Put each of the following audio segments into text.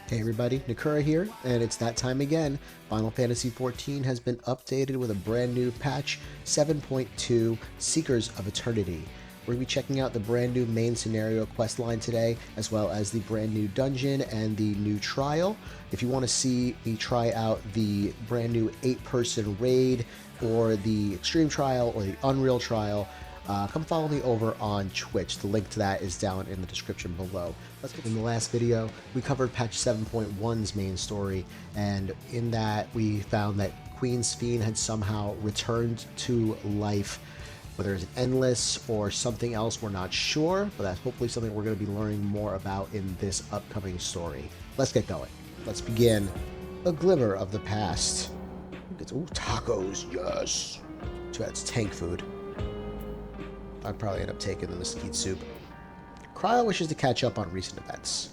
Hey everybody, Nakura here, and it's that time again. Final Fantasy XIV has been updated with a brand new patch, 7.2, Seekers of Eternity. We're going to be checking out the brand new main scenario quest line today, as well as the brand new dungeon and the new trial. If you want to see me try out the brand new 8-person raid, or the extreme trial, or the Unreal trial, come follow me over on Twitch. The link to that is down in the description below. In the last video, we covered patch 7.1's main story, and in that we found that Queen Sphene had somehow returned to life. Whether it's endless or something else, we're not sure, but that's hopefully something we're going to be learning more about in this upcoming story. Let's get going. Let's begin. A glimmer of the past. Ooh, tacos, yes. So that's tank food. I'd probably end up taking the mesquite soup. Cryo wishes to catch up on recent events.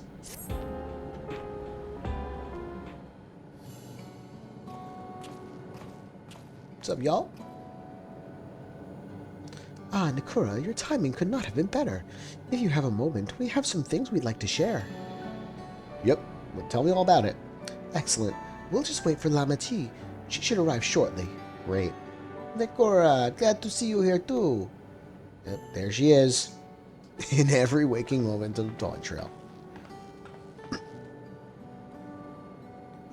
What's up, y'all? Ah, Nakura, your timing could not have been better. If you have a moment, we have some things we'd like to share. Yep, well, tell me all about it. Excellent. We'll just wait for Lamati. She should arrive shortly. Great. Nakura, glad to see you here too. Yep, there she is. In every waking moment of Dawntrail.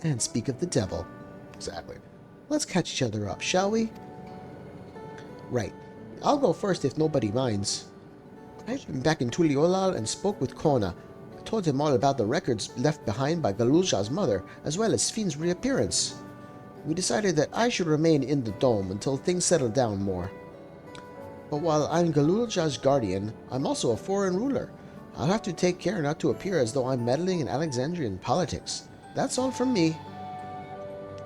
And speak of the devil. Exactly. Let's catch each other up, shall we? Right. I'll go first if nobody minds. I've been back in Tuliolal and spoke with Kona. I told him all about the records left behind by Galulja's mother, as well as Sphene's reappearance. We decided that I should remain in the dome until things settle down more. But while I'm Galulja's guardian, I'm also a foreign ruler. I'll have to take care not to appear as though I'm meddling in Alexandrian politics. That's all from me.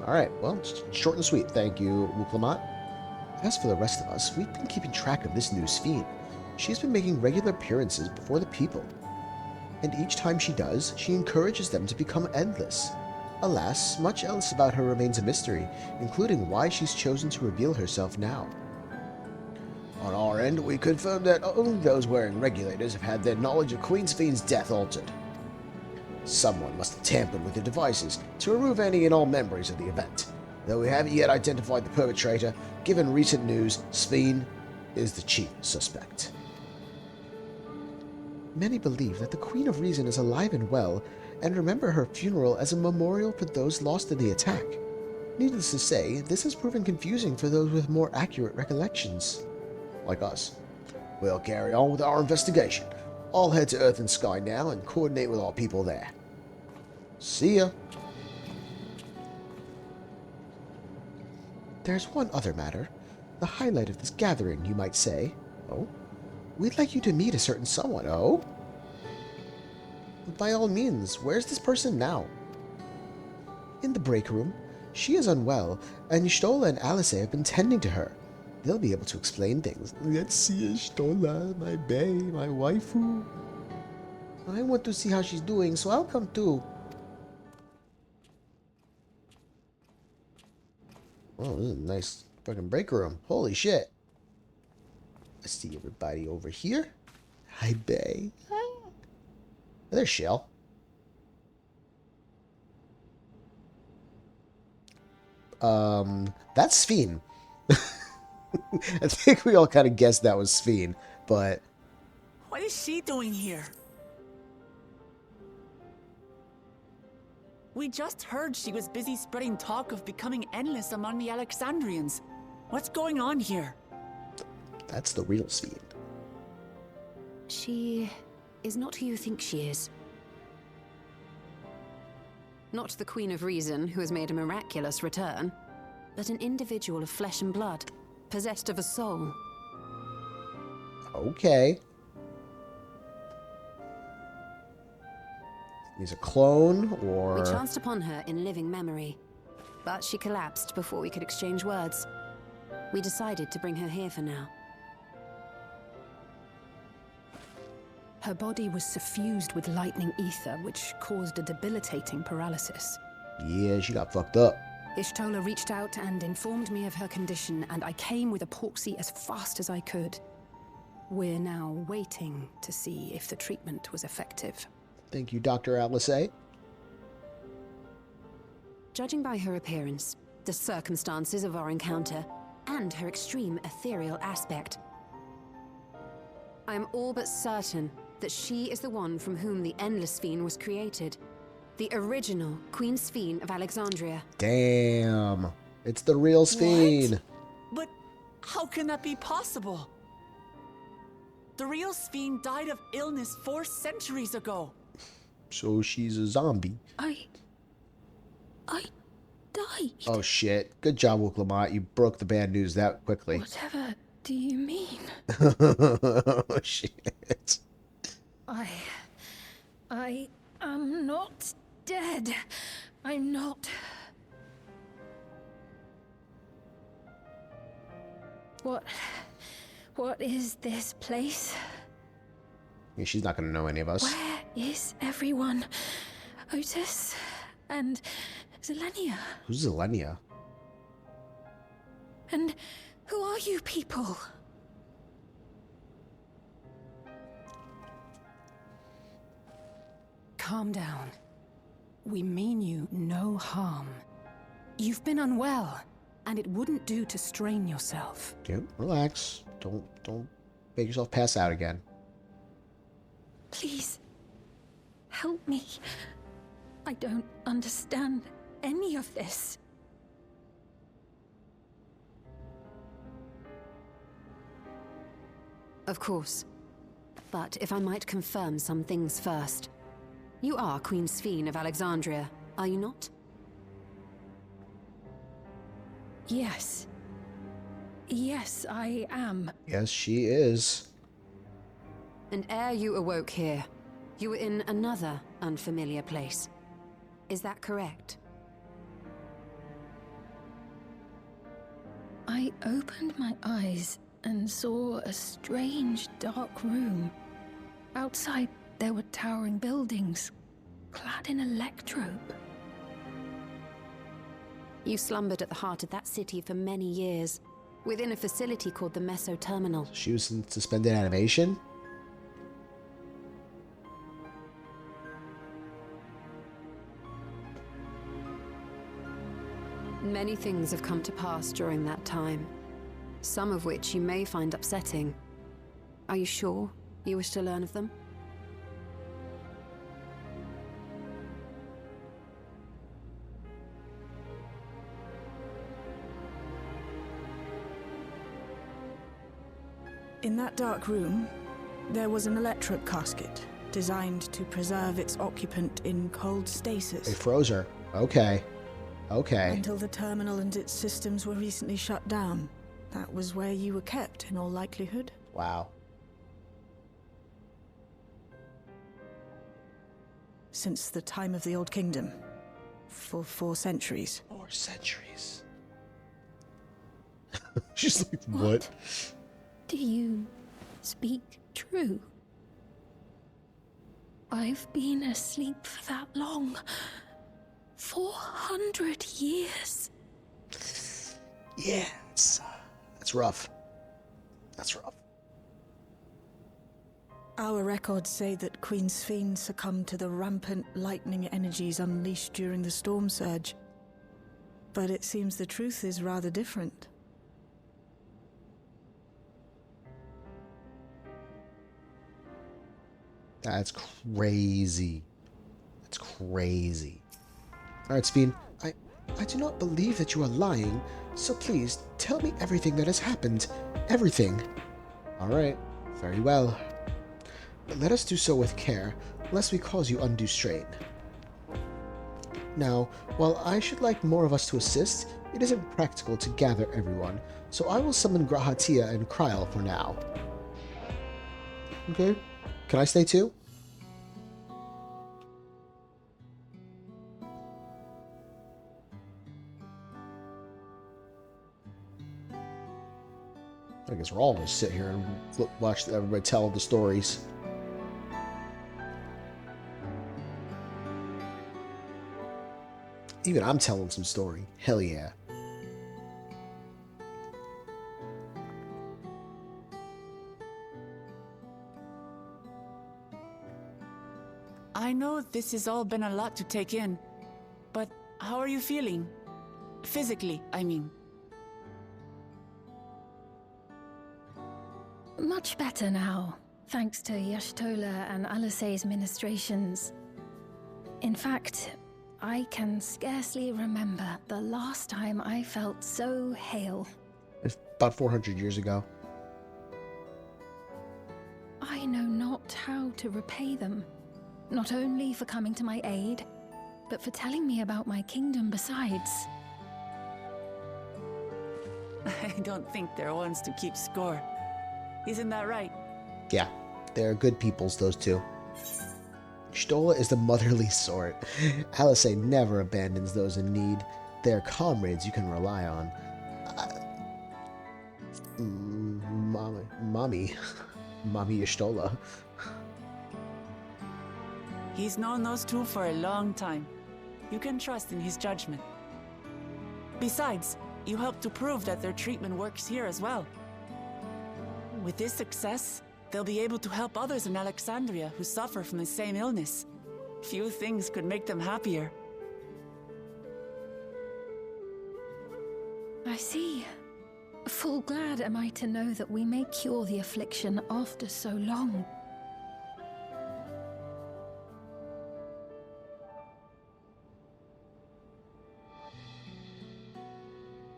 Alright, well, short and sweet, thank you, Wuklamat. As for the rest of us, we've been keeping track of this new Sphene. She's been making regular appearances before the people. And each time she does, she encourages them to become endless. Alas, much else about her remains a mystery, including why she's chosen to reveal herself now. On our end, we confirm that only those wearing regulators have had their knowledge of Queen Sphene's death altered. Someone must have tampered with the devices to remove any and all memories of the event. Though we haven't yet identified the perpetrator, given recent news, Sphene is the chief suspect. Many believe that the Queen of Reason is alive and well, and remember her funeral as a memorial for those lost in the attack. Needless to say, this has proven confusing for those with more accurate recollections. Like us. We'll carry on with our investigation. I'll head to Earth and Sky now and coordinate with our people there. See ya. There's one other matter. The highlight of this gathering, you might say. Oh? We'd like you to meet a certain someone, oh? By all means, where's this person now? In the break room. She is unwell, and Stola and Alice have been tending to her. They'll be able to explain things. Let's see Stola, my bae, my waifu. I want to see how she's doing, so I'll come too. Oh, this is a nice fucking break room. Holy shit. I see everybody over here. Hi, bae. Hi. There's Shell. That's Sphene. I think we all kind of guessed that was Sphene, but... What is she doing here? We just heard she was busy spreading talk of becoming endless among the Alexandrians. What's going on here? That's the real Sphene. She is not who you think she is. Not the Queen of Reason, who has made a miraculous return, but an individual of flesh and blood, possessed of a soul. Okay. He's a clone, or... We chanced upon her in living memory, but she collapsed before we could exchange words. We decided to bring her here for now. Her body was suffused with lightning ether, which caused a debilitating paralysis. Yeah, she got fucked up. Ishtola reached out and informed me of her condition, and I came with a proxy as fast as I could. We're now waiting to see if the treatment was effective. Thank you, Dr. Alice. Judging by her appearance, the circumstances of our encounter, and her extreme ethereal aspect, I am all but certain that she is the one from whom the Endless Sphene was created. The original Queen Sphene of Alexandria. Damn. It's the real Sphene. But how can that be possible? The real Sphene died of illness 4 centuries ago. So she's a zombie. I died. Oh shit. Good job, Wooklamot. You broke the bad news that quickly. Whatever do you mean? Oh shit. I am not dead. I'm not. What is this place? Yeah, she's not gonna know any of us. Where is everyone? Otis and Zelenia. Who's Zelenia? And who are you people? Calm down. We mean you no harm. You've been unwell, and it wouldn't do to strain yourself. Yep, relax. Don't make yourself pass out again. Please, help me. I don't understand any of this. Of course. But if I might confirm some things first. You are Queen Sphene of Alexandria, are you not? Yes. Yes, I am. Yes, she is. And ere you awoke here, you were in another unfamiliar place. Is that correct? I opened my eyes and saw a strange, dark room. Outside, there were towering buildings, clad in electrobe. You slumbered at the heart of that city for many years, within a facility called the Meso Terminal. She was in suspended animation? Many things have come to pass during that time, some of which you may find upsetting. Are you sure you wish to learn of them? In that dark room, there was an electric casket designed to preserve its occupant in cold stasis. They froze her. Okay. Okay. Until the terminal and its systems were recently shut down. That was where you were kept, in all likelihood. Wow. Since the time of the Old Kingdom. For 4 centuries. 4 centuries. She's like, what? Do you speak true? I've been asleep for that long. 400 years. Yeah, that's rough. That's rough. Our records say that Queen Sphene succumbed to the rampant lightning energies unleashed during the storm surge. But it seems the truth is rather different. That's crazy. That's crazy. Alright, Sphene. I do not believe that you are lying, so please tell me everything that has happened. Everything. Alright, very well. But let us do so with care, lest we cause you undue strain. Now, while I should like more of us to assist, it isn't practical to gather everyone, so I will summon Grahatia and Kryl for now. Okay. Can I stay too? I guess we're all gonna sit here and watch everybody tell the stories. Even I'm telling some story. Hell yeah. I know this has all been a lot to take in, but how are you feeling? Physically, I mean. Much better now, thanks to Y'shtola and Alisei's ministrations. In fact, I can scarcely remember the last time I felt so hale. It's about 400 years ago. I know not how to repay them, not only for coming to my aid, but for telling me about my kingdom besides. I don't think they're ones to keep score. Isn't that right? Yeah, they're good peoples, those two. Y'shtola is the motherly sort. Alisei never abandons those in need. They're comrades you can rely on. Mommy Y'shtola. He's known those two for a long time. You can trust in his judgment. Besides, you helped to prove that their treatment works here as well. With this success, they'll be able to help others in Alexandria who suffer from the same illness. Few things could make them happier. I see. Full glad am I to know that we may cure the affliction after so long.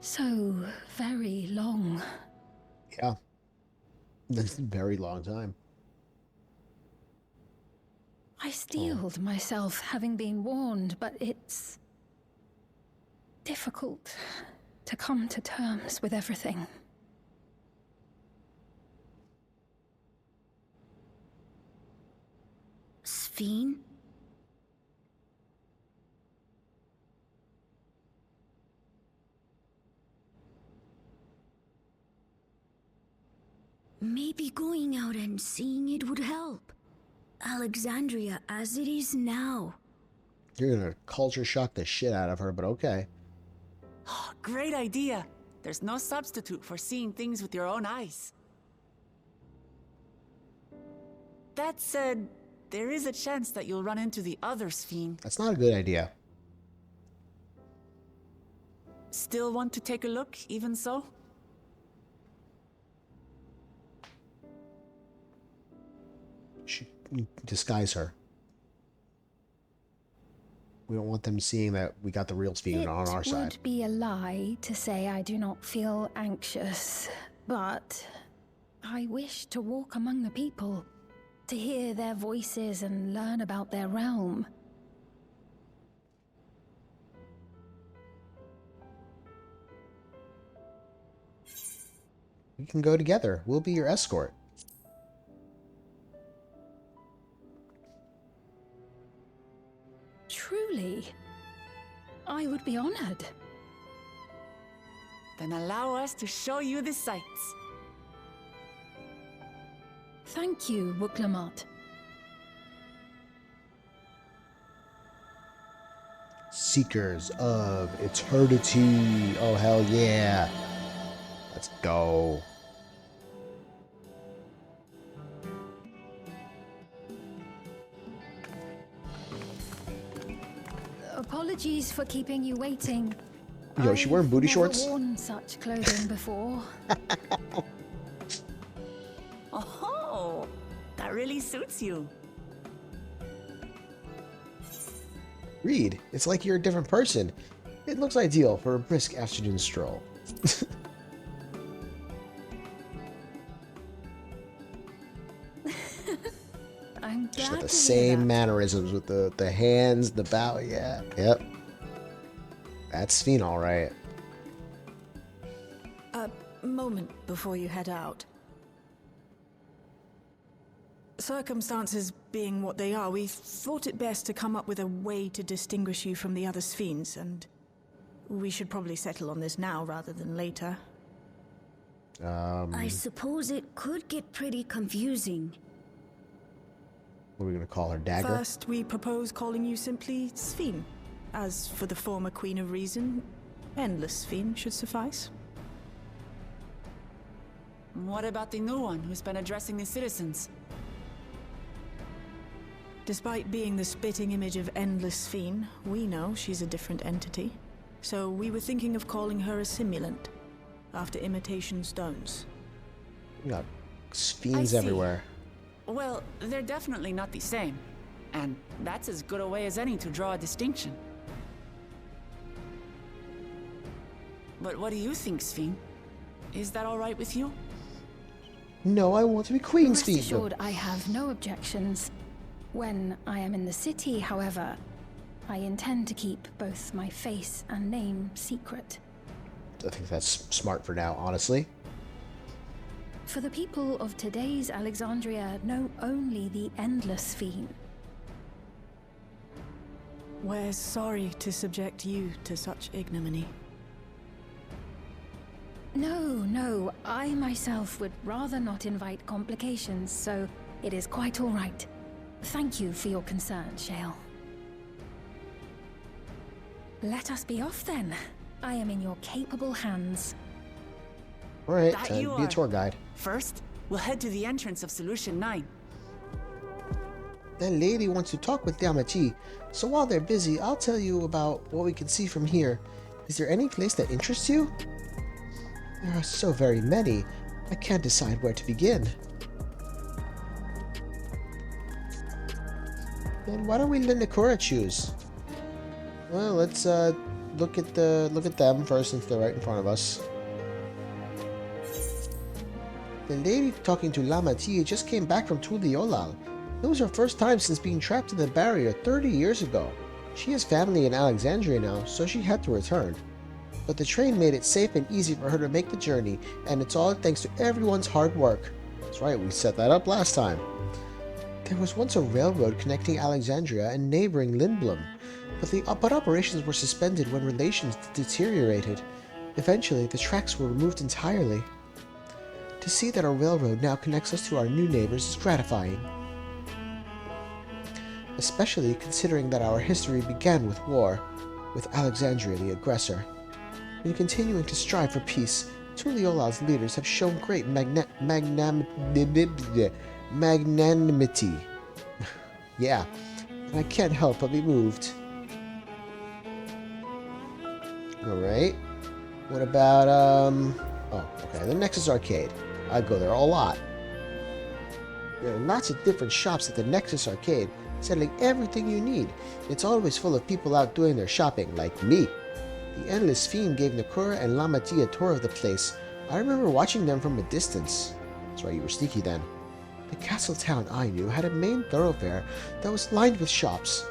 So very long. Yeah. That's a very long time. I steeled myself, having been warned, but it's difficult to come to terms with everything. Sphene? Maybe going out and seeing it would help. Alexandria as it is now. You're gonna culture shock the shit out of her, but okay. Great idea. There's no substitute for seeing things with your own eyes. That said, there is a chance that you'll run into the other Sphene. That's not a good idea. Still want to take a look, even so? Disguise her. We don't want them seeing that we got the real Sphene on our side. It would be a lie to say I do not feel anxious, but I wish to walk among the people, to hear their voices and learn about their realm. We can go together. We'll be your escort. Truly, I would be honored. Then allow us to show you the sights. Thank you, Wuklamot. Seekers of Eternity. Oh, hell yeah. Let's go. Apologies for keeping you waiting. Yo, is she wearing booty shorts? I've never worn such clothing before. Oh, that really suits you. Reed, it's like you're a different person. It looks ideal for a brisk afternoon stroll. I'm She's glad got the to hear same that. mannerisms with the hands, the bow. Yeah, yep. That's Sphene, all right. A moment before you head out. Circumstances being what they are, we thought it best to come up with a way to distinguish you from the other Sphenes, and we should probably settle on this now rather than later. I suppose it could get pretty confusing. What are we gonna call her? Dagger? First, we propose calling you simply Sphene. As for the former Queen of Reason, Endless Sphene should suffice. What about the new one who's been addressing the citizens? Despite being the spitting image of Endless Sphene, we know she's a different entity. So we were thinking of calling her a simulant, after imitation stones. We got I sphenes see. everywhere. Well, they're definitely not the same. And that's as good a way as any to draw a distinction. But what do you think, Sphene? Is that all right with you? No, I want to be Queen Rest Sphene. assured, I have no objections. When I am in the city, however, I intend to keep both my face and name secret. I think that's smart for now, honestly. For the people of today's Alexandria know only the Endless Sphene. We're sorry to subject you to such ignominy. No, I myself would rather not invite complications, so it is quite all right. Thank you for your concern, Shale. Let us be off then. I am in your capable hands. Alright, That time you to be a are. tour guide. First, we'll head to the entrance of Solution 9. That lady wants to talk with Yamachi, so while they're busy, I'll tell you about what we can see from here. Is there any place that interests you? There are so very many, I can't decide where to begin. Then why don't we let Nikora choose? Well, let's look at them first since they're right in front of us. The lady talking to Lamati just came back from Tuliolal. It was her first time since being trapped in the barrier 30 years ago. She has family in Alexandria now, so she had to return. But the train made it safe and easy for her to make the journey, and it's all thanks to everyone's hard work. That's right, we set that up last time. There was once a railroad connecting Alexandria and neighboring Lindblom, but operations were suspended when relations deteriorated. Eventually, the tracks were removed entirely. To see that a railroad now connects us to our new neighbors is gratifying. Especially considering that our history began with war, with Alexandria the aggressor. In continuing to strive for peace, Tuliolal's leaders have shown great magnanimity. Yeah, and I can't help but be moved. Alright. What about, oh, okay, the Nexus Arcade. I go there a lot. There are lots of different shops at the Nexus Arcade, selling everything you need. It's always full of people out doing their shopping, like me. The Endless Sphene gave Nakura and Lamati a tour of the place. I remember watching them from a distance. That's right, you were sneaky then. The castle town I knew had a main thoroughfare that was lined with shops.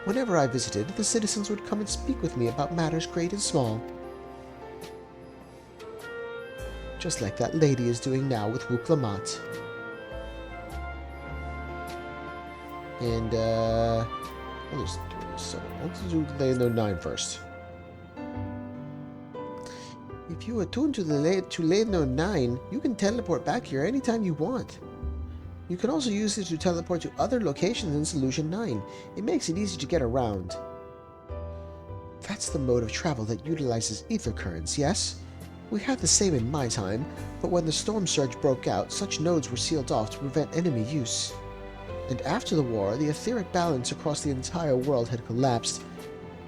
Whenever I visited, the citizens would come and speak with me about matters great and small. Just like that lady is doing now with Wuklamat. And, I'll just do this. So, let's do Lano 9 first. If you attune to Lano 9, you can teleport back here anytime you want. You can also use it to teleport to other locations in Solution 9. It makes it easy to get around. That's the mode of travel that utilizes ether currents, yes? We had the same in my time, but when the storm surge broke out, such nodes were sealed off to prevent enemy use. And after the war, the etheric balance across the entire world had collapsed.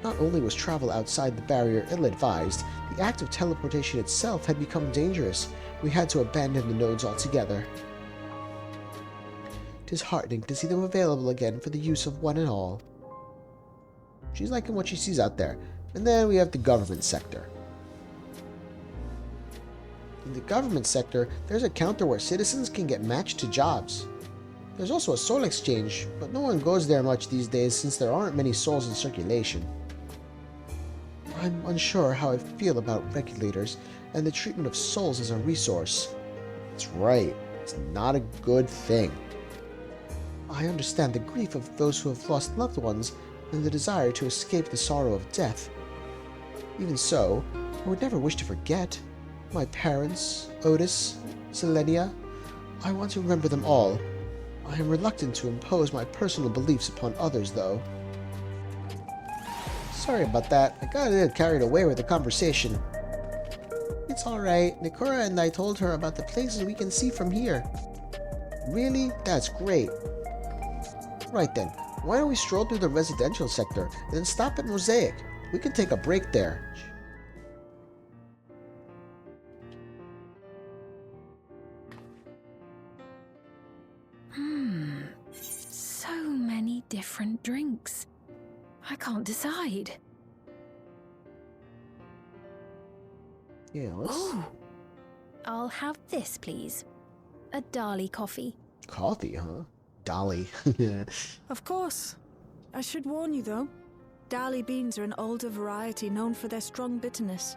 Not only was travel outside the barrier ill-advised, the act of teleportation itself had become dangerous. We had to abandon the nodes altogether. It is heartening to see them available again for the use of one and all. She's liking what she sees out there. And then we have the government sector. In the government sector, there's a counter where citizens can get matched to jobs. There's also a soul exchange, but no one goes there much these days since there aren't many souls in circulation. I'm unsure how I feel about regulators and the treatment of souls as a resource. That's right, it's not a good thing. I understand the grief of those who have lost loved ones and the desire to escape the sorrow of death. Even so, I would never wish to forget my parents, Otis, Selenia. I want to remember them all. I am reluctant to impose my personal beliefs upon others, though. Sorry about that. I got a little carried away with the conversation. It's alright. Nikora and I told her about the places we can see from here. Really? That's great. Right then, why don't we stroll through the residential sector and then stop at Mosaic? We can take a break there. So many different drinks. I can't decide. Yeah, let's... Oh, I'll have this, please. A Dali coffee. Coffee, huh? Dolly. Yeah. Of course. I should warn you, though. Dali beans are an older variety known for their strong bitterness.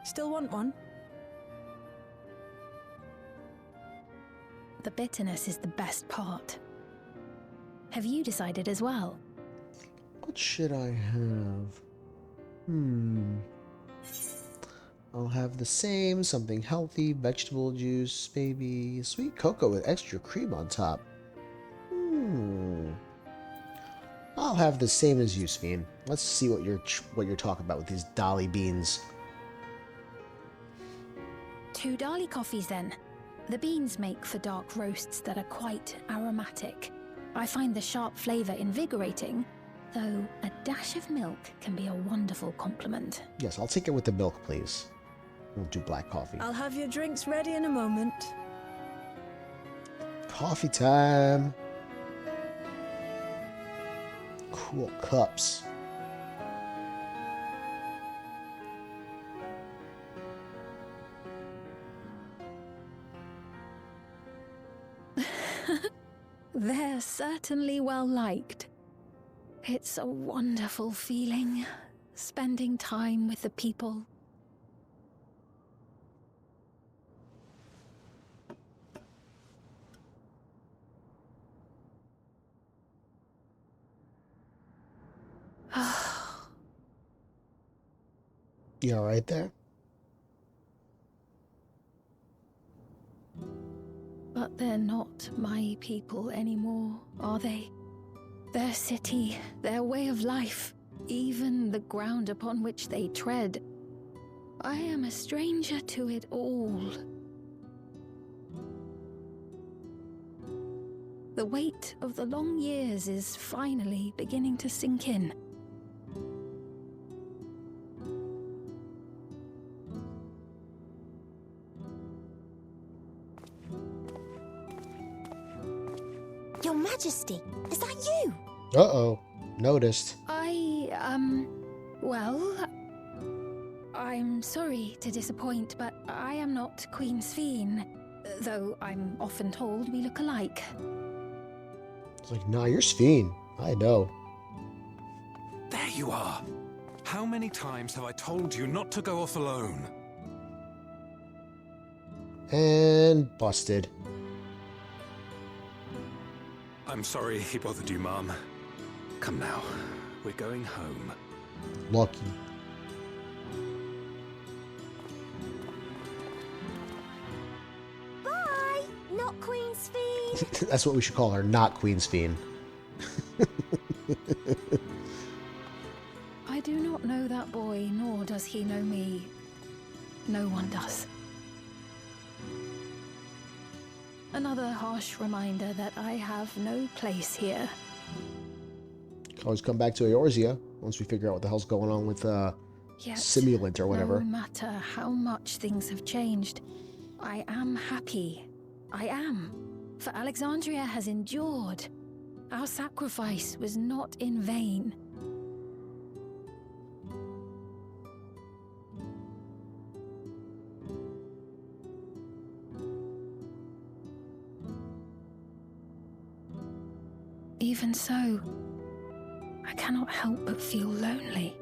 Still want one? The bitterness is the best part. Have you decided as well? What should I have? I'll have the same, something healthy, vegetable juice, maybe sweet cocoa with extra cream on top. I'll have the same as you, Sphene. Let's see what you're talking about with these Dali beans. 2 Dali coffees then. The beans make for dark roasts that are quite aromatic. I find the sharp flavor invigorating, though a dash of milk can be a wonderful complement. Yes, I'll take it with the milk, please. We'll do black coffee. I'll have your drinks ready in a moment. Coffee time. Cool cups. They're certainly well liked. It's a wonderful feeling, spending time with the people. You all right there? But they're not my people anymore, are they? Their city, their way of life, even the ground upon which they tread. I am a stranger to it all. The weight of the long years is finally beginning to sink in. Your Majesty, is that you? Uh-oh. Noticed. Well, I'm sorry to disappoint, but I am not Queen Sphene, though I'm often told we look alike. It's like, nah, you're Sphene. I know. There you are. How many times have I told you not to go off alone? And busted. I'm sorry he bothered you, Mom. Come now, we're going home. Lucky. Bye! Not Queen Sphene! That's what we should call her, not Queen Sphene. I do not know that boy, nor does he know me. No one does. Another harsh reminder that I have no place here. Always come back to Eorzea once we figure out what the hell's going on with Yet, Simulant or whatever. no matter how much things have changed, I am happy. I am. For Alexandria has endured. Our sacrifice was not in vain. Even so, I cannot help but feel lonely.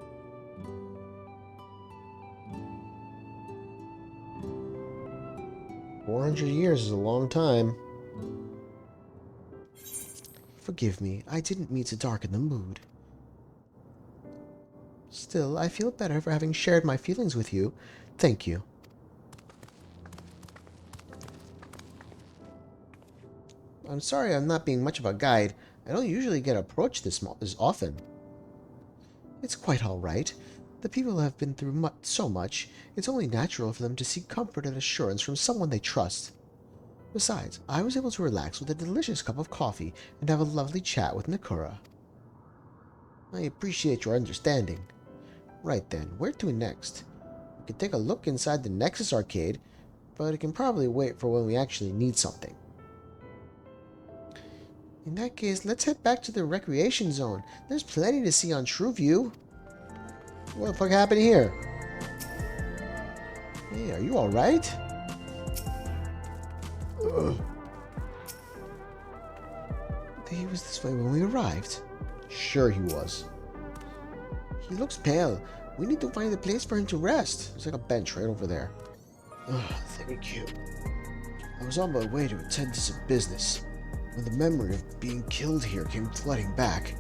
$400 years is a long time. Forgive me, I didn't mean to darken the mood. Still, I feel better for having shared my feelings with you. Thank you. I'm sorry I'm not being much of a guide. I don't usually get approached this often. It's quite all right. The people have been through so much, it's only natural for them to seek comfort and assurance from someone they trust. Besides, I was able to relax with a delicious cup of coffee and have a lovely chat with Nakura. I appreciate your understanding. Right then, where to next? We could take a look inside the Nexus arcade, but it can probably wait for when we actually need something. In that case, let's head back to the recreation zone. There's plenty to see on True View. What the fuck happened here? Hey, are you alright? He was this way when we arrived. Sure he was. He looks pale. We need to find a place for him to rest. There's like a bench right over there. Thank you. I was on my way to attend to some business when the memory of being killed here came flooding back.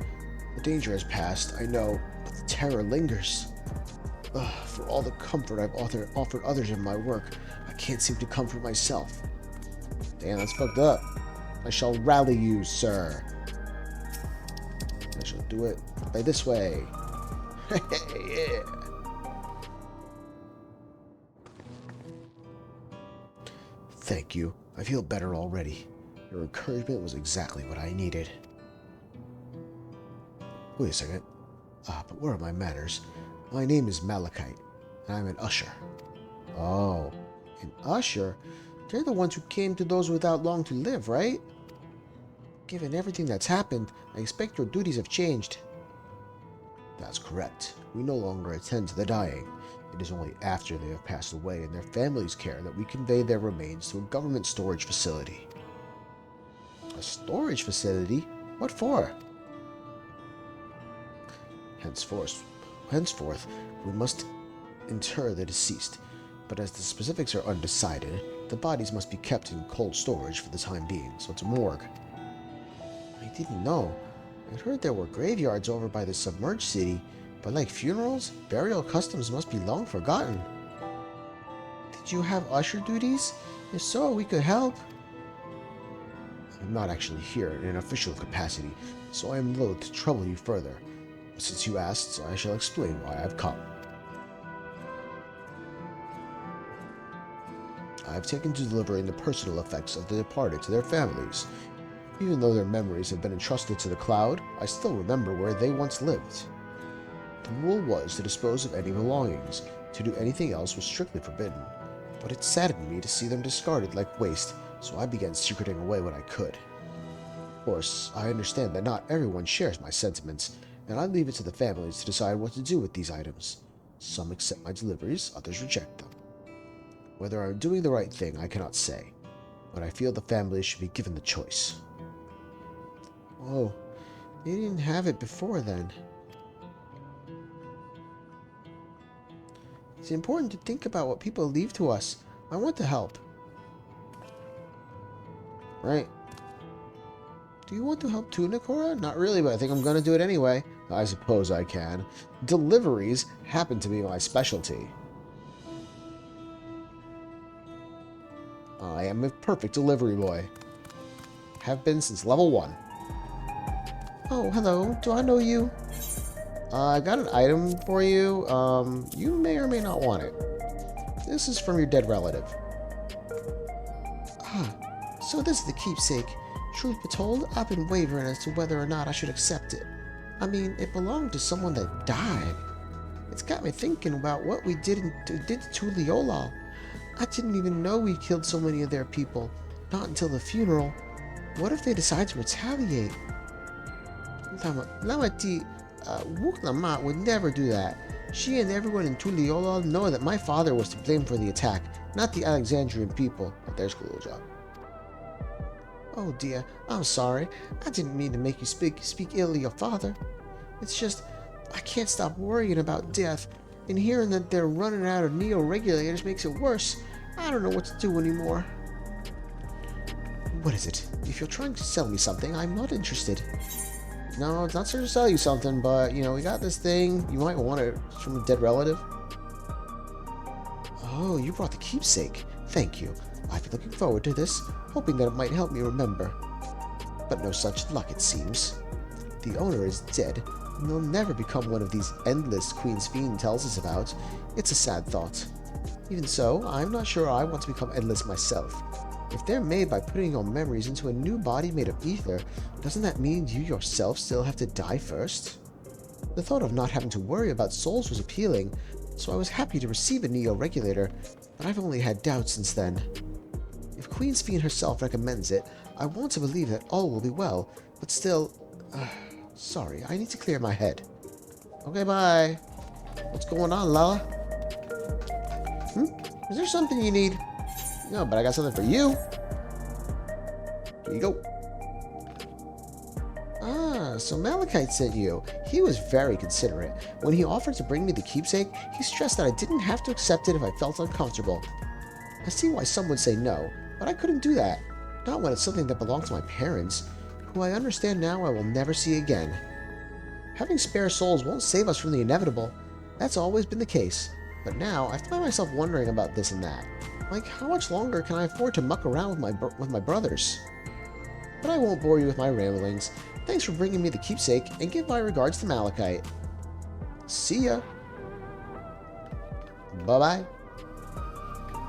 The danger has passed, I know, but the terror lingers. For all the comfort I've offered others in my work, I can't seem to comfort myself. Damn, that's fucked up. I shall rally you, sir. I shall do it by this way. Yeah. Thank you. I feel better already. Your encouragement was exactly what I needed. Wait a second. But where are my manners? My name is Malachite, and I'm an usher. Oh, an usher? They're the ones who came to those without long to live, right? Given everything that's happened, I expect your duties have changed. That's correct. We no longer attend to the dying. It is only after they have passed away in their families' care that we convey their remains to a government storage facility. A storage facility? What for? Henceforth, we must inter the deceased, but as the specifics are undecided, the bodies must be kept in cold storage for the time being, so it's a morgue. I didn't know. I'd heard there were graveyards over by the submerged city, but like funerals, burial customs must be long forgotten. Did you have usher duties? If so, we could help. I'm not actually here in an official capacity, so I am loath to trouble you further. But since you asked, I shall explain why I've come. I've taken to delivering the personal effects of the departed to their families. Even though their memories have been entrusted to the cloud, I still remember where they once lived. The rule was to dispose of any belongings. To do anything else was strictly forbidden. But it saddened me to see them discarded like waste, so I began secreting away what I could. Of course, I understand that not everyone shares my sentiments, and I leave it to the families to decide what to do with these items. Some accept my deliveries, others reject them. Whether I'm doing the right thing, I cannot say, but I feel the families should be given the choice. Oh, they didn't have it before then. It's important to think about what people leave to us. I want to help. Right. Do you want to help too, Nakura? Not really, but I think I'm going to do it anyway. I suppose I can. Deliveries happen to be my specialty. I am a perfect delivery boy. Have been since level 1. Oh, hello. Do I know you? I got an item for you. You may or may not want it. This is from your dead relative. So this is the keepsake. Truth be told, I've been wavering as to whether or not I should accept it. I mean, it belonged to someone that died. It's got me thinking about what we did to Leola. I didn't even know we killed so many of their people. Not until the funeral. What if they decide to retaliate? Lamati Wuklamat would never do that. She and everyone in Tuliyola know that my father was to blame for the attack, not the Alexandrian people. Oh, there's a little job. Oh dear, I'm sorry. I didn't mean to make you speak ill of your father. It's just, I can't stop worrying about death, and hearing that they're running out of neo-regulators makes it worse. I don't know what to do anymore. What is it? If you're trying to sell me something, I'm not interested. No, it's not to sell you something, but, you know, we got this thing. You might want it. It's from a dead relative. Oh, you brought the keepsake. Thank you. I've been looking forward to this, hoping that it might help me remember. But no such luck, it seems. The owner is dead, and will never become one of these endless Queen Sphene tells us about. It's a sad thought. Even so, I'm not sure I want to become endless myself. If they're made by putting your memories into a new body made of ether, doesn't that mean you yourself still have to die first? The thought of not having to worry about souls was appealing, so I was happy to receive a Neo-Regulator, but I've only had doubts since then. If Queen Sphene herself recommends it, I want to believe that all will be well, but still... sorry, I need to clear my head. Okay, bye. What's going on, Lala? Is there something you need? No, but I got something for you. Here you go. Ah, so Malachite sent you. He was very considerate. When he offered to bring me the keepsake, he stressed that I didn't have to accept it if I felt uncomfortable. I see why some would say no, but I couldn't do that. Not when it's something that belonged to my parents, who I understand now I will never see again. Having spare souls won't save us from the inevitable. That's always been the case. But now, I find myself wondering about this and that. Like, how much longer can I afford to muck around with my brothers? But I won't bore you with my ramblings. Thanks for bringing me the keepsake, and give my regards to Malachite. See ya. Bye-bye.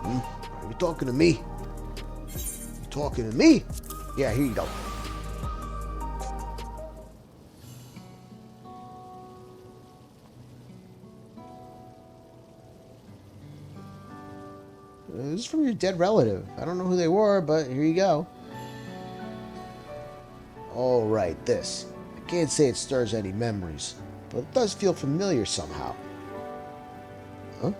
Are you talking to me? You talking to me? Yeah, here you go. This is from your dead relative. I don't know who they were, but here you go. Oh, right, this. I can't say it stirs any memories, but it does feel familiar somehow. Huh?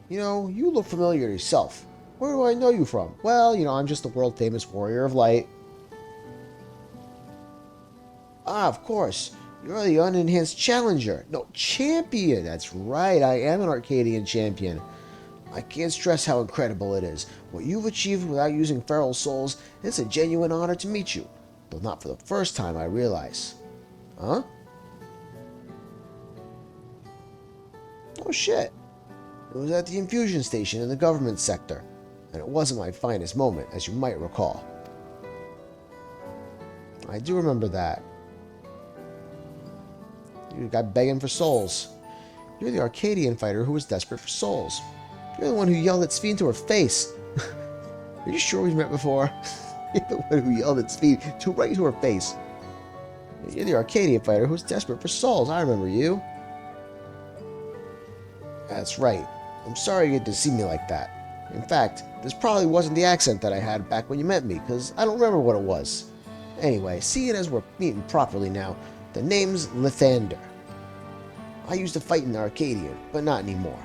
You know, you look familiar yourself. Where do I know you from? Well, you know, I'm just a world-famous warrior of light. Ah, of course. You're the unenhanced challenger. No, champion. That's right, I am an Arcadian champion. I can't stress how incredible it is. What you've achieved without using feral souls, it's a genuine honor to meet you. Though not for the first time, I realize. Huh? Oh shit. It was at the infusion station in the government sector, and it wasn't my finest moment, as you might recall. I do remember that. You got begging for souls. You're the Arcadian fighter who was desperate for souls. You're the one who yelled at Sphene to her face. Are you sure we've met before? You're the one who yelled at Sphene right to her face. You're the Arcadian fighter who's desperate for souls. I remember you. That's right. I'm sorry you get to see me like that. In fact, this probably wasn't the accent that I had back when you met me, because I don't remember what it was. Anyway, seeing as we're meeting properly now, the name's Lathander. I used to fight in the Arcadian, but not anymore.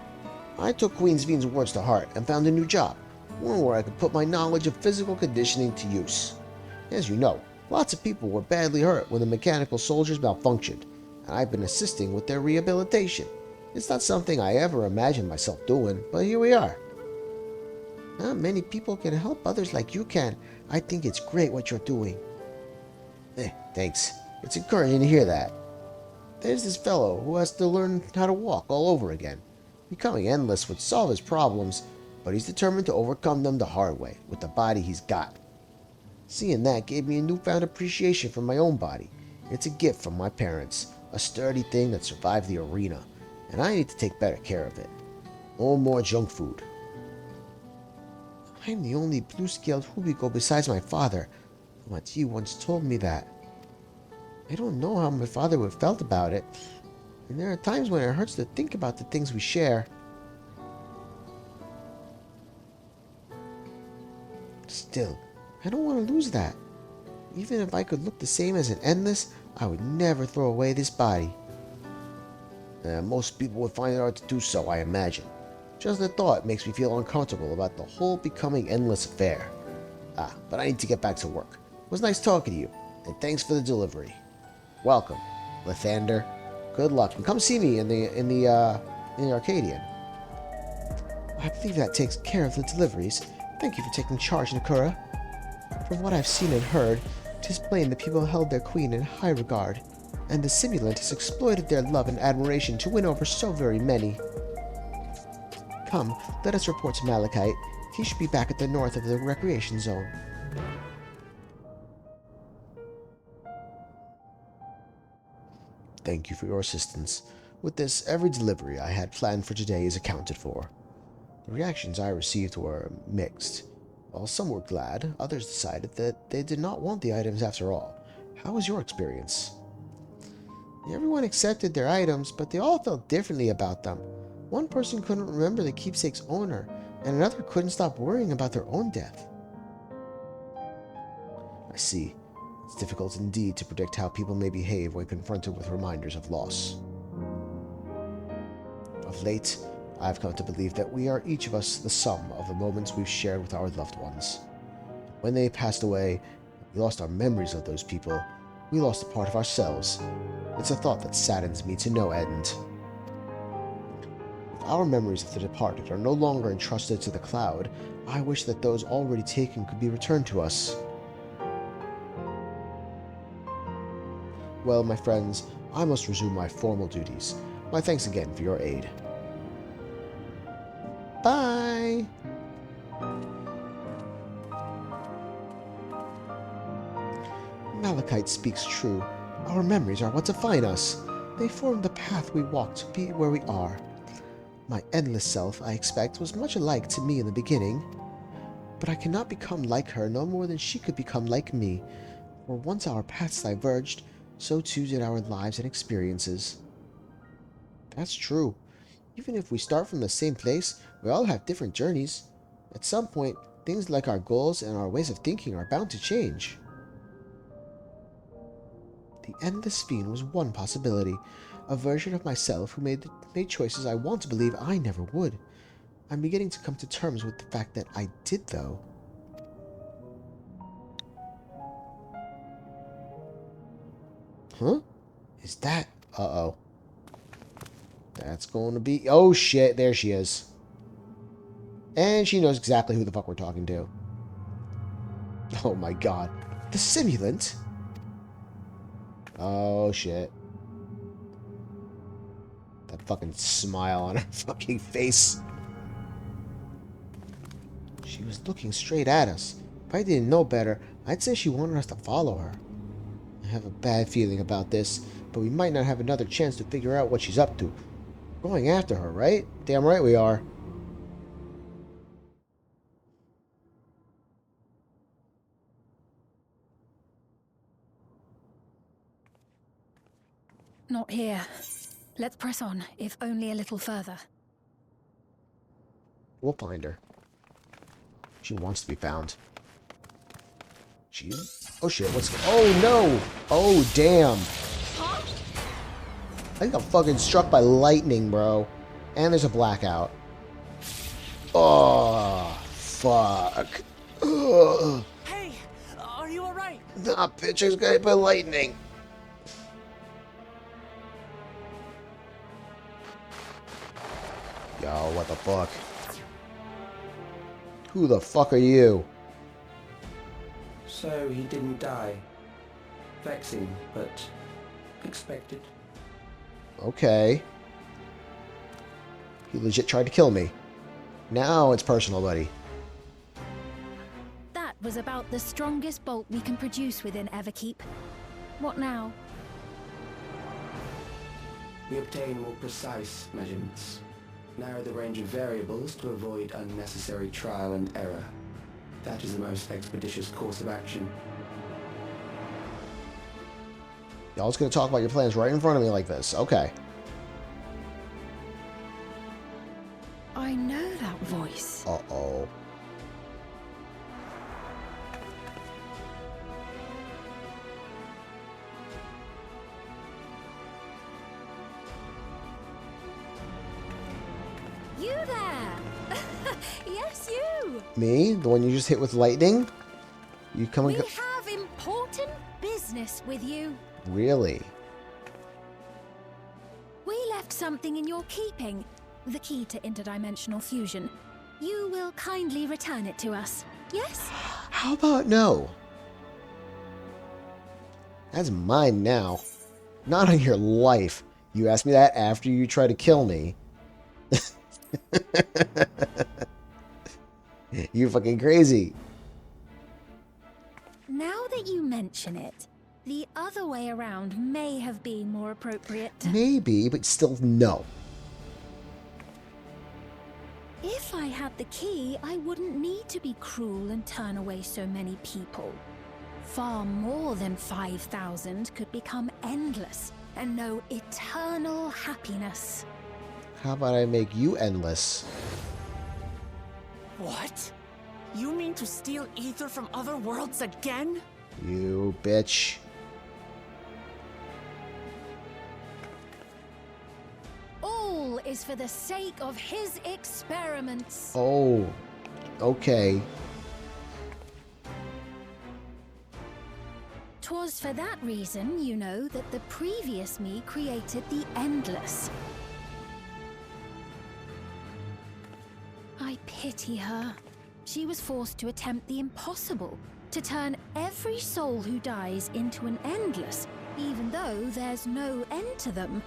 I took Queen Sphene's words to heart and found a new job, one where I could put my knowledge of physical conditioning to use. As you know, lots of people were badly hurt when the mechanical soldiers malfunctioned, and I've been assisting with their rehabilitation. It's not something I ever imagined myself doing, but here we are. Not many people can help others like you can. I think it's great what you're doing. Thanks. It's encouraging to hear that. There's this fellow who has to learn how to walk all over again. Becoming endless would solve his problems, but he's determined to overcome them the hard way, with the body he's got. Seeing that gave me a newfound appreciation for my own body. It's a gift from my parents, a sturdy thing that survived the arena, and I need to take better care of it. No more junk food. I'm the only blue-scaled Hubiko besides my father. Mati once told me that. I don't know how my father would have felt about it, and there are times when it hurts to think about the things we share. Still, I don't want to lose that. Even if I could look the same as an endless, I would never throw away this body. Most people would find it hard to do so, I imagine. Just the thought makes me feel uncomfortable about the whole becoming endless affair. But I need to get back to work. It was nice talking to you, and thanks for the delivery. Welcome, Lathander. Good luck, and come see me in the Arcadian. I believe that takes care of the deliveries. Thank you for taking charge, Nakura. From what I've seen and heard, 'tis plain the people held their queen in high regard, and the simulant has exploited their love and admiration to win over so very many. Come, let us report to Malachite. He should be back at the north of the recreation zone. Thank you for your assistance. With this, every delivery I had planned for today is accounted for. The reactions I received were mixed. While some were glad, others decided that they did not want the items after all. How was your experience? Everyone accepted their items, but they all felt differently about them. One person couldn't remember the keepsake's owner, and another couldn't stop worrying about their own death. I see. It's difficult indeed to predict how people may behave when confronted with reminders of loss. Of late, I've come to believe that we are each of us the sum of the moments we've shared with our loved ones. When they passed away, we lost our memories of those people. We lost a part of ourselves. It's a thought that saddens me to no end. If our memories of the departed are no longer entrusted to the cloud, I wish that those already taken could be returned to us. Well, my friends, I must resume my formal duties. My thanks again for your aid. Bye! Malachite speaks true. Our memories are what define us. They form the path we walk to be where we are. My endless self, I expect, was much alike to me in the beginning. But I cannot become like her no more than she could become like me. For once our paths diverged, so too did our lives and experiences. That's true. Even if we start from the same place, we all have different journeys. At some point, things like our goals and our ways of thinking are bound to change. The Endless Sphene was one possibility, a version of myself who made choices I want to believe I never would. I'm beginning to come to terms with the fact that I did, though. Huh? Is that... Uh-oh. That's going to be... Oh, shit. There she is. And she knows exactly who the fuck we're talking to. Oh, my God. The simulant? Oh, shit. That fucking smile on her fucking face. She was looking straight at us. If I didn't know better, I'd say she wanted us to follow her. I have a bad feeling about this, but we might not have another chance to figure out what she's up to. We're going after her, right? Damn right we are. Not here. Let's press on, if only a little further. We'll find her. She wants to be found. She... Oh shit, what's... Oh no! Oh damn! I got fucking struck by lightning, bro. And there's a blackout. Oh, fuck. Ugh. Hey, are you alright? Nah, bitch, I was got hit by lightning. Yo, what the fuck? Who the fuck are you? So he didn't die. Vexing, but expected. Okay. He legit tried to kill me. Now it's personal, buddy. That was about the strongest bolt we can produce within Everkeep. What now? We obtain more precise measurements. Narrow the range of variables to avoid unnecessary trial and error. That is the most expeditious course of action. Y'all's gonna talk about your plans right in front of me like this. Okay. I know that voice. Uh-oh. You there! Yes, you! Me? The one you just hit with lightning? You coming? We have important business with you. Really? We left something in your keeping. The key to interdimensional fusion. You will kindly return it to us, yes? How about no? That's mine now. Not on your life. You asked me that after you tried to kill me. You're fucking crazy. Now that you mention it, the other way around may have been more appropriate. Maybe, but still no. If I had the key, I wouldn't need to be cruel and turn away so many people. Far more than 5,000 could become endless and know eternal happiness. How about I make you endless? What? You mean to steal ether from other worlds again? You bitch. All is for the sake of his experiments. Oh, okay. 'Twas for that reason, you know, that the previous me created the endless. I pity her. She was forced to attempt the impossible, to turn every soul who dies into an endless, even though there's no end to them.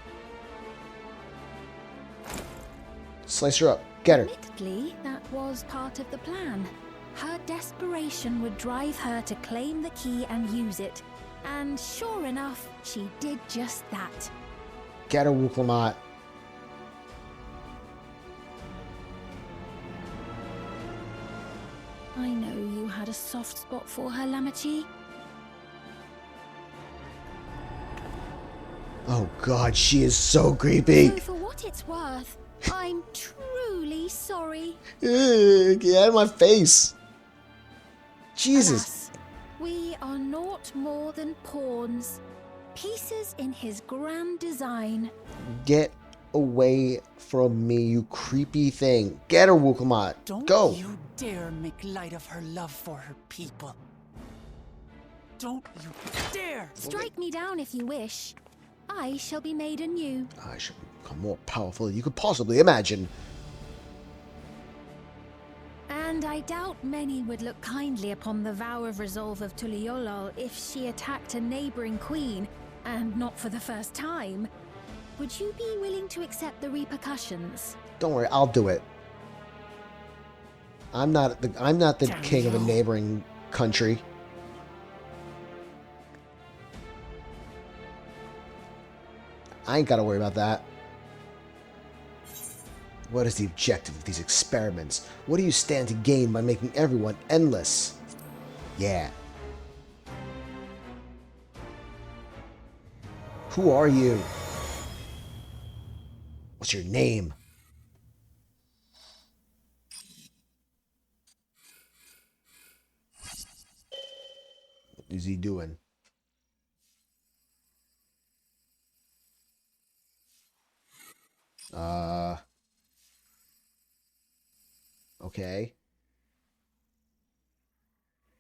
Slice her up. Get her. Admittedly, that was part of the plan. Her desperation would drive her to claim the key and use it. And sure enough, she did just that. Get her, Wuklamat. I know you had a soft spot for her, Lamachi. Oh god, she is so creepy. So for what it's worth, I'm truly sorry. Get out of my face. Jesus. Alas, we are naught more than pawns, pieces in his grand design. Get away from me, you creepy thing. Get her, Wuklamat. Don't Go. you dare make light of her love for her people. Don't you dare! Strike me down if you wish. I shall be made anew. I shall become more powerful than you could possibly imagine. And I doubt many would look kindly upon the vow of resolve of Tuliolol if she attacked a neighboring queen, and not for the first time. Would you be willing to accept the repercussions? Don't worry, I'll do it. I'm not the king of a neighboring country. I ain't gotta worry about that. What is the objective of these experiments? What do you stand to gain by making everyone endless? Yeah. Who are you? What's your name? What is he doing? Okay.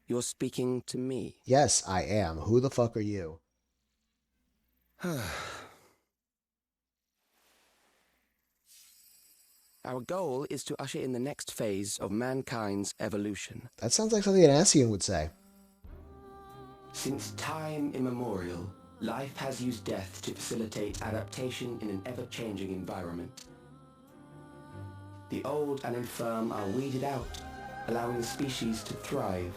You're speaking to me. Yes, I am. Who the fuck are you? Our goal is to usher in the next phase of mankind's evolution. That sounds like something an Ascian would say. Since time immemorial, life has used death to facilitate adaptation in an ever-changing environment. The old and infirm are weeded out, allowing the species to thrive.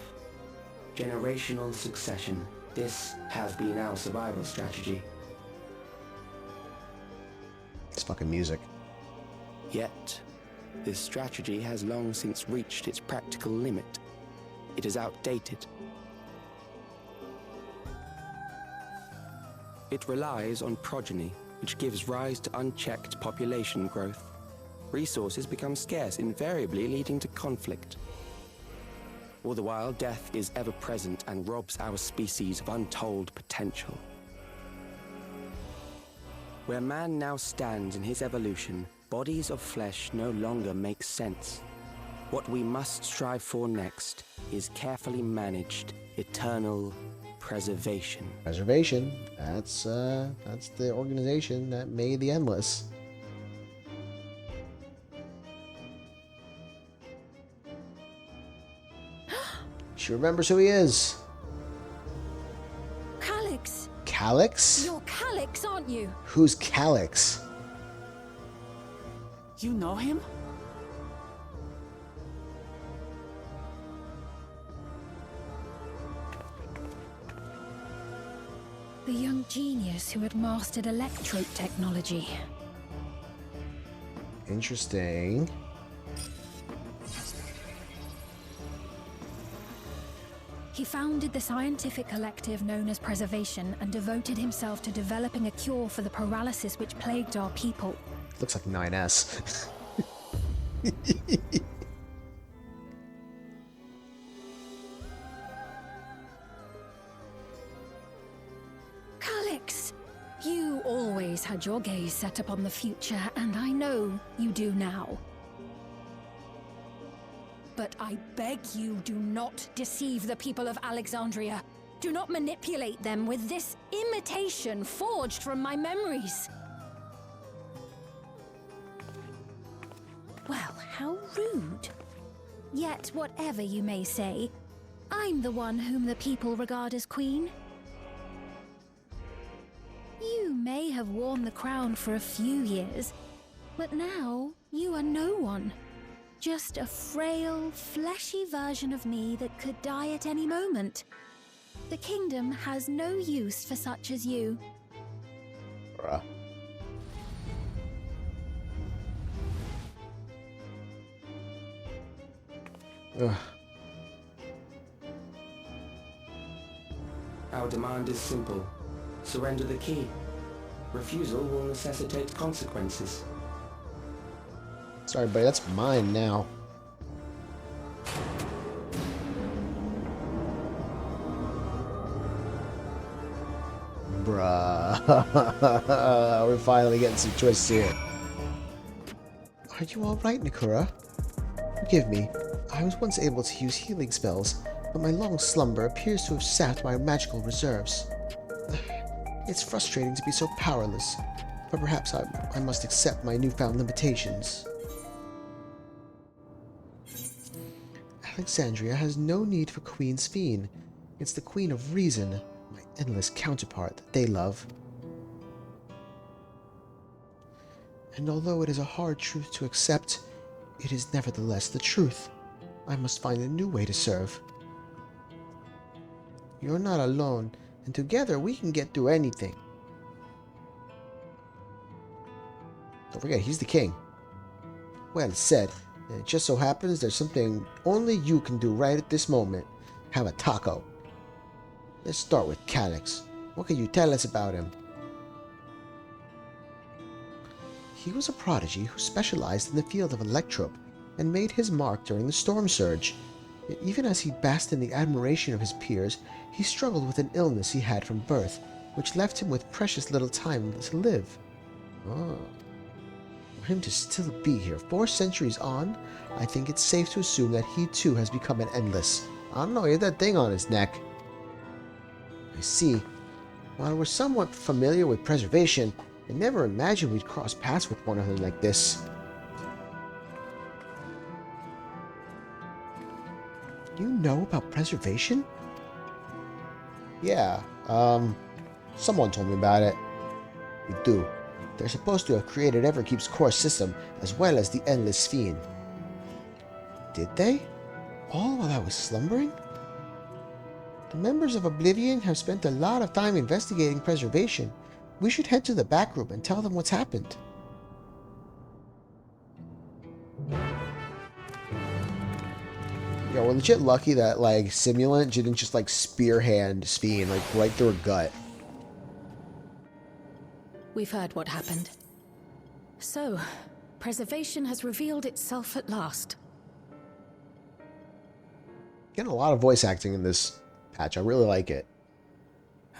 Generational succession. This has been our survival strategy. It's fucking music. Yet, this strategy has long since reached its practical limit. It is outdated. It relies on progeny, which gives rise to unchecked population growth. Resources become scarce, invariably leading to conflict. All the while, death is ever present and robs our species of untold potential. Where man now stands in his evolution, bodies of flesh no longer make sense. What we must strive for next is carefully managed, eternal preservation. Preservation. That's the organization that made the Endless. She remembers who he is. Calyx! Calyx? You're Calyx, aren't you? Who's Calyx? You know him? The young genius who had mastered electrope technology. Interesting. He founded the scientific collective known as Preservation and devoted himself to developing a cure for the paralysis which plagued our people. Looks like 9S. Calix! You always had your gaze set upon the future, and I know you do now. But I beg you, do not deceive the people of Alexandria. Do not manipulate them with this imitation forged from my memories. Well, how rude. Yet, whatever you may say, I'm the one whom the people regard as queen. You may have worn the crown for a few years, but now you are no one. Just a frail, fleshy version of me that could die at any moment. The kingdom has no use for such as you. Bruh. Ugh. Our demand is simple. Surrender the key. Refusal will necessitate consequences. Sorry, buddy, that's mine now. Bruh. We're finally getting some twists here. Are you alright, Nakura? Forgive me. I was once able to use healing spells, but my long slumber appears to have sapped my magical reserves. It's frustrating to be so powerless, but perhaps I must accept my newfound limitations. Alexandria has no need for Queen Sphene. It's the Queen of Reason, my endless counterpart, that they love. And although it is a hard truth to accept, it is nevertheless the truth. I must find a new way to serve. You're not alone, and together we can get through anything. Don't forget, he's the king. Well said. And it just so happens there's something only you can do right at this moment. Have a taco. Let's start with Calix. What can you tell us about him? He was a prodigy who specialized in the field of electrope and made his mark during the storm surge. Yet even as he basked in the admiration of his peers, he struggled with an illness he had from birth, which left him with precious little time to live. Oh. For him to still be here 4 centuries on, I think it's safe to assume that he too has become an endless. I don't know, he had that thing on his neck. I see. While we're somewhat familiar with preservation, I never imagined we'd cross paths with one another like this. You know about preservation? Yeah, someone told me about it. We do. They're supposed to have created Everkeep's core system, as well as the Endless Sphene. Did they? All while I was slumbering? The members of Oblivion have spent a lot of time investigating preservation. We should head to the back room and tell them what's happened. Yeah, we're legit lucky that, like, Simulant didn't just, like, spearhand Sphene, like, right through her gut. We've heard what happened. So, preservation has revealed itself at last. Getting a lot of voice acting in this patch. I really like it.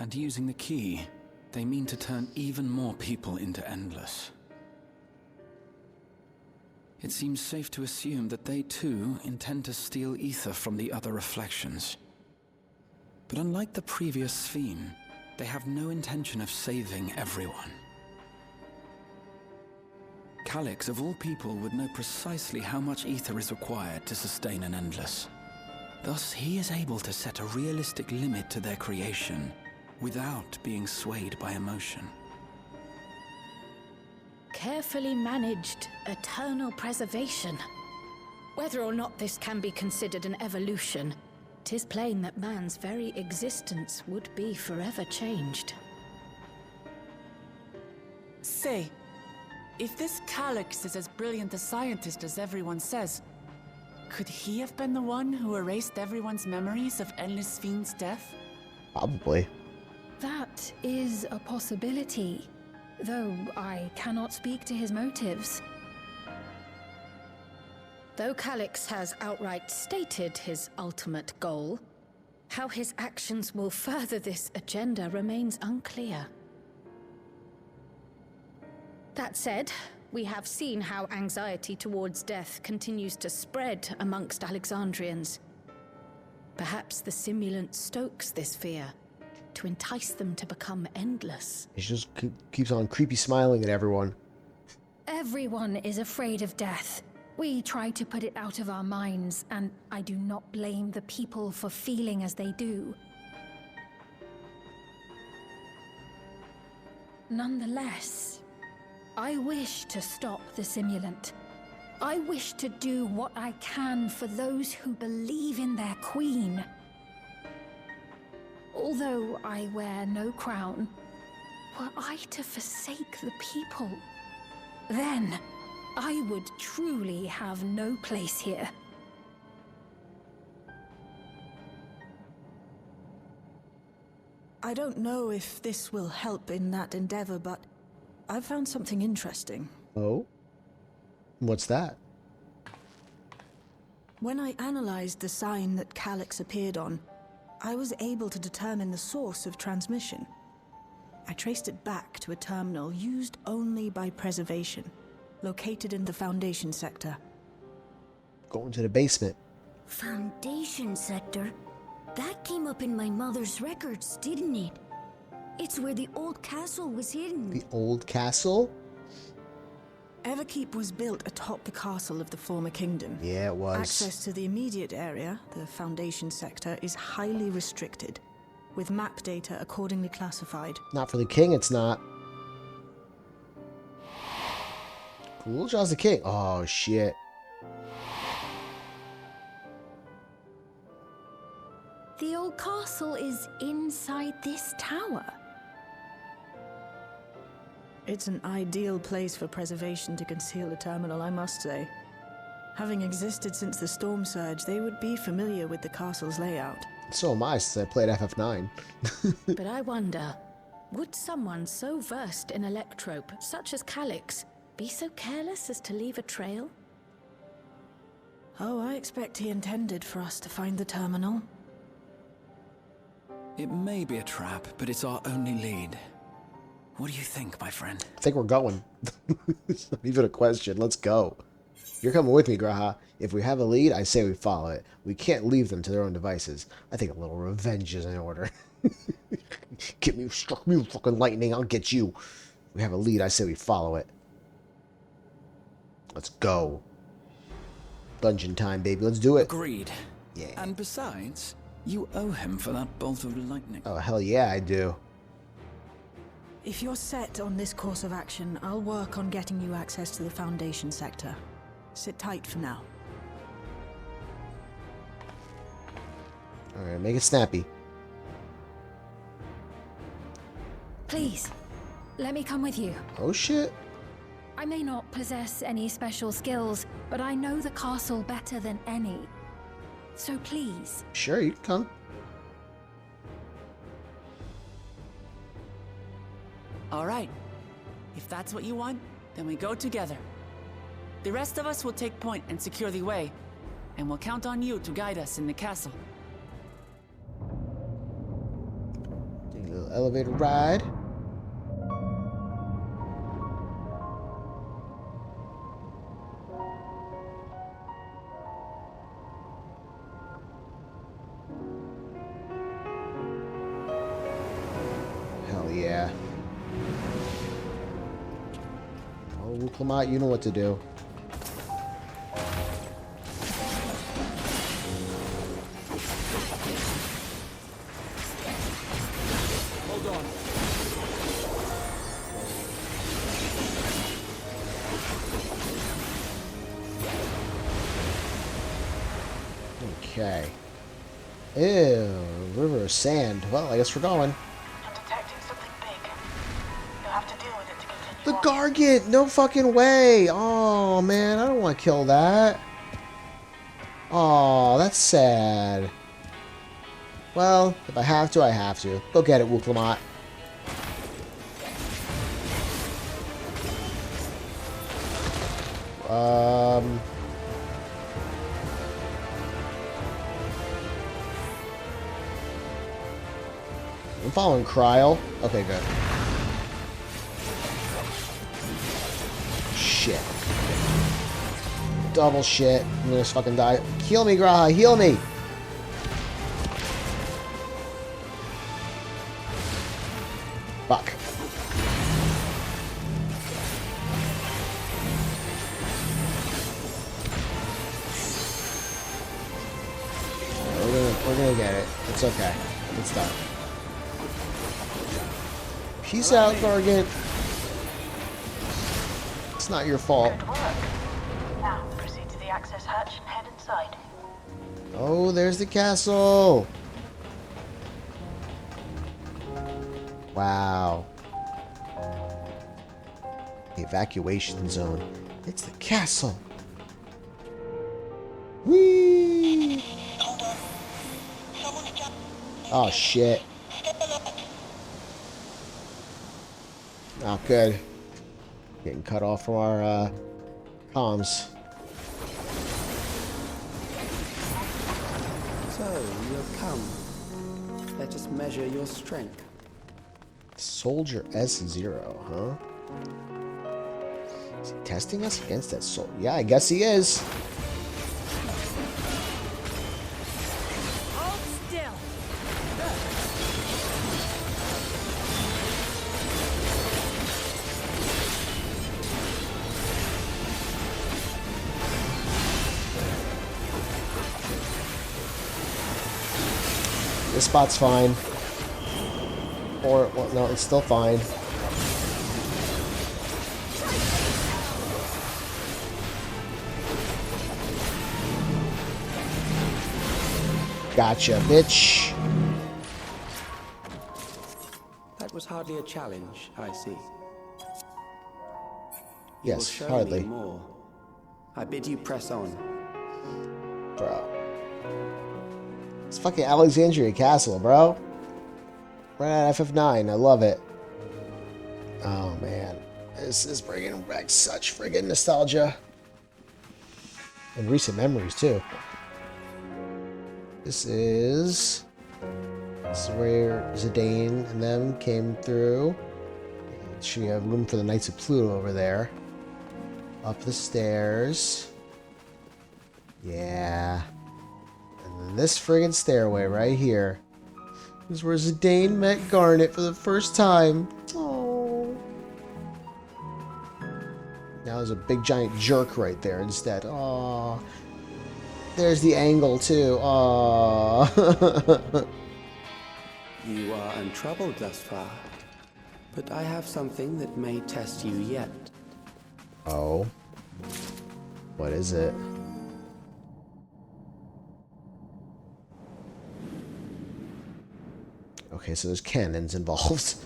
And using the key, they mean to turn even more people into Endless. It seems safe to assume that they too intend to steal ether from the other reflections. But unlike the previous Sphene, they have no intention of saving everyone. Calix, of all people, would know precisely how much ether is required to sustain an Endless. Thus, he is able to set a realistic limit to their creation without being swayed by emotion. Carefully managed, eternal preservation. Whether or not this can be considered an evolution, 'tis plain that man's very existence would be forever changed. Say, if this Calix is as brilliant a scientist as everyone says, Could he have been the one who erased everyone's memories of Endless Sphene's death? Probably. That is a possibility, though I cannot speak to his motives. Though Calix has outright stated his ultimate goal, how his actions will further this agenda remains unclear. That said, we have seen how anxiety towards death continues to spread amongst Alexandrians. Perhaps the simulant stokes this fear to entice them to become endless. He just keeps on creepy smiling at everyone. Everyone is afraid of death. We try to put it out of our minds, and I do not blame the people for feeling as they do. Nonetheless, I wish to stop the simulant. I wish to do what I can for those who believe in their queen. Although I wear no crown, were I to forsake the people, then I would truly have no place here. I don't know if this will help in that endeavor, but I've found something interesting. Oh? What's that? When I analyzed the sign that Calix appeared on, I was able to determine the source of transmission. I traced it back to a terminal used only by preservation, located in the Foundation sector. Going to the basement. Foundation sector? That came up in my mother's records, didn't it? It's where the old castle was hidden. The old castle? Everkeep was built atop the castle of the former kingdom. Yeah, it was. Access to the immediate area, the Foundation sector, is highly restricted, with map data accordingly classified. Not for the king, it's not. Cool, Jaws the king. Oh, shit. The old castle is inside this tower. It's an ideal place for preservation to conceal a terminal, I must say. Having existed since the storm surge, they would be familiar with the castle's layout. So am I, since I played FF9. But I wonder, would someone so versed in electrope, such as Calix, be so careless as to leave a trail? Oh, I expect he intended for us to find the terminal. It may be a trap, but it's our only lead. What do you think, my friend? I think we're going. It's not even a question. Let's go. You're coming with me, Graha. If we have a lead, I say we follow it. We can't leave them to their own devices. I think a little revenge is in order. Get me, struck me with fucking lightning, I'll get you. If we have a lead, I say we follow it. Let's go. Dungeon time, baby. Let's do it. Agreed. Yeah. And besides, you owe him for that bolt of lightning. Oh, hell yeah, I do. If you're set on this course of action, I'll work on getting you access to the Foundation sector. Sit tight for now. Alright, make it snappy. Please, let me come with you. Oh shit. I may not possess any special skills, but I know the castle better than any. So please. Sure, you can come. All right. If that's what you want, then we go together. The rest of us will take point and secure the way, and we'll count on you to guide us in the castle. Take a little elevator ride. Hell yeah. Oh, Clement, you know what to do. Hold on. Okay. Ew, river of sand. Well, I guess we're going. I'm detecting something big. You'll have to deal with it to continue The on. Gargant! No fucking way! Oh man, I don't want to kill that. Oh, that's sad. Well, if I have to, I have to. Go get it, Wooklamot. I'm following Kryl. Okay, good. Shit. Double shit. I'm gonna just fucking die. Heal me, Graha. Heal me. Fuck. We're gonna get it. It's okay. It's done. Peace out, Gargant. It's not your fault. Good work. Now, proceed to the access hatch and head inside. Oh, there's the castle. Wow. The evacuation zone. It's the castle. Whee! Oh, shit. Oh, good. Getting cut off from our comms. So, you have come. Let us measure your strength. Soldier S0, huh? Is he testing us against that soul? Yeah, I guess he is. Hold still. This spot's fine. Or, well, no, it's still fine. Gotcha, bitch. That was hardly a challenge, I see. Yes, You will show hardly. me more. I bid you press on. Bro. It's fucking Alexandria Castle, bro. Right at FF9. I love it. Oh, man. This is bringing back such friggin' nostalgia. And recent memories, too. This is where Zidane and them came through. Should we have room for the Knights of Pluto over there? Up the stairs. Yeah. And then this friggin' stairway right here is where Zidane met Garnet for the first time. Oh. Now there's a big giant jerk right there instead. Oh. There's the angle too. Oh. You are untroubled thus far, but I have something that may test you yet. Oh. What is it? Okay, so there's cannons involved.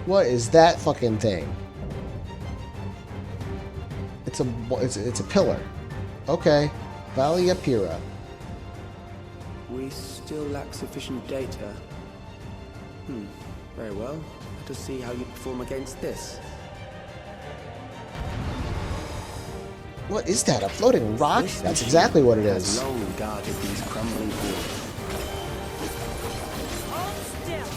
What is that fucking thing? It's a pillar. Okay. Valley Apira. We still lack sufficient data. Very well. Let us see how you perform against this. What is that? A floating rock? This That's machine exactly what it has is. long guarded these crumbling walls. Hold still.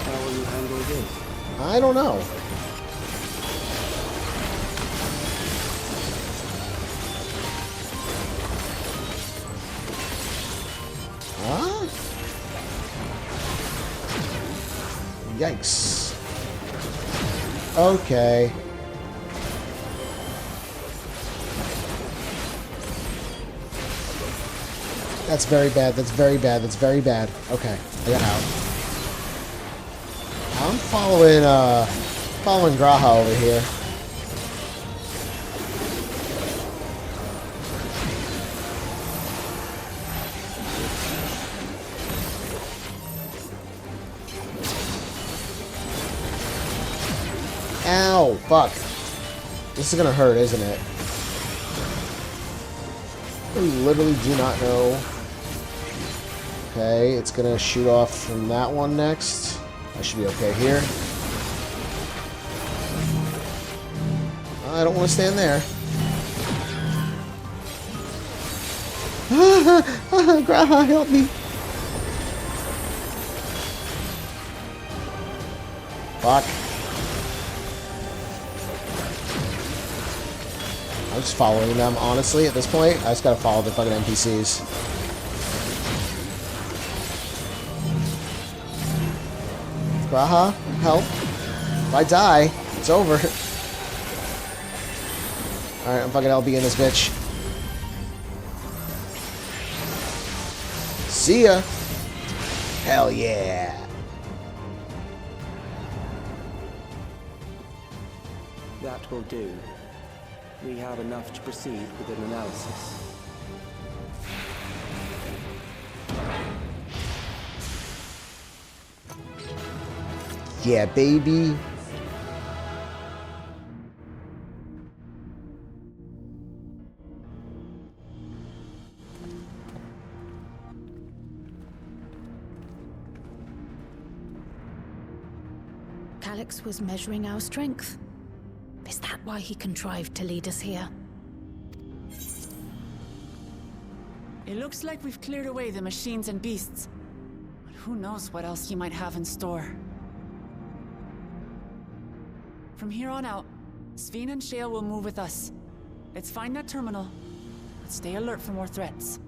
How will you handle this? I don't know. Huh? Yikes. Okay. That's very bad. That's very bad. That's very bad. Okay, I got out. I'm following Graha over here. Ow! Fuck. This is gonna hurt, isn't it? I literally do not know. Okay, it's gonna shoot off from that one next. I should be okay here. I don't want to stand there. Graha, help me! Fuck. I'm just following them, honestly, at this point. I just gotta follow the fucking NPCs. Graha, help. If I die, it's over. Alright, I'm fucking LB in this bitch. See ya! Hell yeah! That will do. We have enough to proceed with an analysis. Yeah, baby. Calyx was measuring our strength. Is that why he contrived to lead us here? It looks like we've cleared away the machines and beasts. But who knows what else he might have in store. From here on out, Sphene and Shale will move with us. Let's find that terminal, but stay alert for more threats.